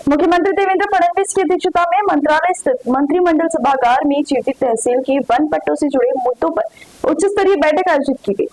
मुख्यमंत्री देवेंद्र फडणवीस की अध्यक्षता में मंत्रालय स्थित मंत्रिमंडल सभागार में चिरती तहसील के वन पट्टों से जुड़े मुद्दों पर उच्च स्तरीय बैठक आयोजित की गई।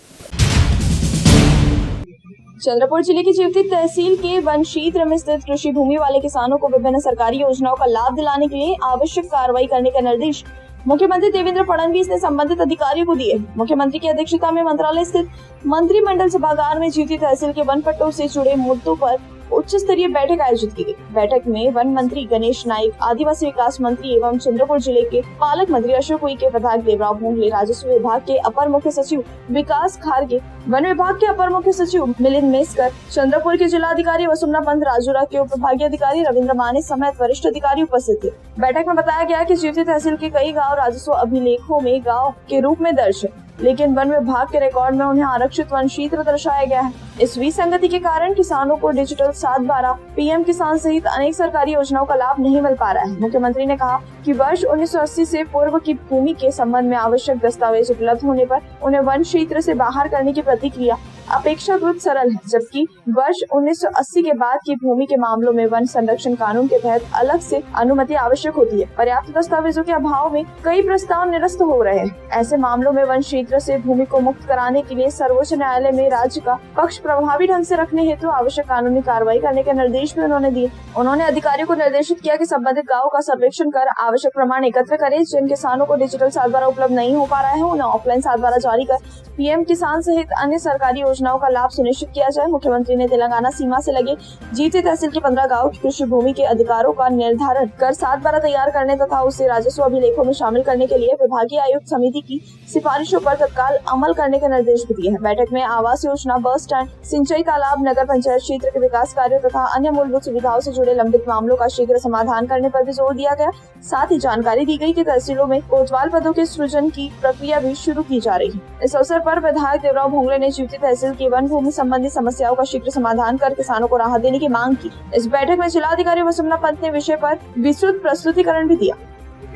चंद्रपुर जिले की चिरती तहसील के वन क्षेत्र में स्थित कृषि भूमि वाले किसानों को विभिन्न सरकारी योजनाओं का लाभ दिलाने के लिए आवश्यक कार्रवाई करने का निर्देश मुख्यमंत्री देवेंद्र फडणवीस ने संबंधित अधिकारियों को दिए। मुख्यमंत्री की अध्यक्षता में मंत्रालय स्थित मंत्रिमंडल सभागार में चिरती तहसील के वन पट्टों से जुड़े मुद्दों पर उच्च स्तरीय बैठक आयोजित की गई। बैठक में वन मंत्री गणेश नाइक, आदिवासी विकास मंत्री एवं चंद्रपुर जिले के पालक मंत्री अशोक उइके, विधायक देवराव भोंगले, राजस्व विभाग के अपर मुख्य सचिव विकास खारगे, वन विभाग के अपर मुख्य सचिव मिलिंद मेस्कर, चंद्रपुर के जिलाधिकारी वसुंधरा पंत, राजूरा के उप विभागीय अधिकारी रविंद्र माने समेत वरिष्ठ अधिकारी उपस्थित थे। बैठक में बताया गया कि चिरती तहसील के कई गाँव राजस्व अभिलेखों में गाँव के रूप में दर्ज है, लेकिन वन विभाग के रिकॉर्ड में उन्हें आरक्षित वन क्षेत्र दर्शाया गया है। इस विसंगति के कारण किसानों को डिजिटल 7/12, पीएम किसान सहित अनेक सरकारी योजनाओं का लाभ नहीं मिल पा रहा है। मुख्यमंत्री ने कहा कि वर्ष 1980 से पूर्व की भूमि के संबंध में आवश्यक दस्तावेज उपलब्ध होने पर उन्हें वन क्षेत्र से बाहर करने की प्रक्रिया अपेक्षाकृत सरल है, जबकि वर्ष 1980 के बाद की भूमि के मामलों में वन संरक्षण कानून के तहत अलग से अनुमति आवश्यक होती है। पर्याप्त दस्तावेजों के अभाव में कई प्रस्ताव निरस्त हो रहे हैं। ऐसे मामलों में वन क्षेत्र से भूमि को मुक्त कराने के लिए सर्वोच्च न्यायालय में राज्य का पक्ष प्रभावी ढंग से रखने हेतु आवश्यक कानूनी कार्रवाई करने के निर्देश भी उन्होंने दिए। उन्होंने अधिकारियों को निर्देशित किया कि संबंधित गाँव का सर्वेक्षण कर आवश्यक प्रमाण एकत्र करें। जिन किसानों को डिजिटल 7/12 उपलब्ध नहीं हो पा रहा है, उन्हें ऑफलाइन 7/12 जारी कर पीएम किसान सहित अन्य सरकारी योजनाओं का लाभ सुनिश्चित किया जाए। मुख्यमंत्री ने तेलंगाना सीमा से लगे जीती तहसील के 15 गाँव की कृषि भूमि के अधिकारों का निर्धारण कर 7/12 तैयार करने तथा उसे राजस्व अभिलेखों में शामिल करने के लिए विभागीय आयुक्त समिति की सिफारिशों पर तत्काल अमल करने के निर्देश भी दिए हैं। बैठक में आवास योजना, बस स्टैंड, सिंचाई तालाब, नगर पंचायत क्षेत्र के विकास कार्यों तथा अन्य मूलभूत सुविधाओं से जुड़े लंबित मामलों का शीघ्र समाधान करने पर भी जोर दिया गया। साथ ही जानकारी दी गई कि तहसीलों में कोतवाल पदों के सृजन की प्रक्रिया भी शुरू की जा रही है। इस अवसर पर विधायक देवराव भोंगले ने चिरती तहसील की वन भूमि संबंधी समस्याओं का शीघ्र समाधान कर किसानों को राहत देने की मांग की। इस बैठक में जिलाधिकारी वसुंधरा पंत ने विषय पर विस्तृत प्रस्तुतिकरण भी दिया।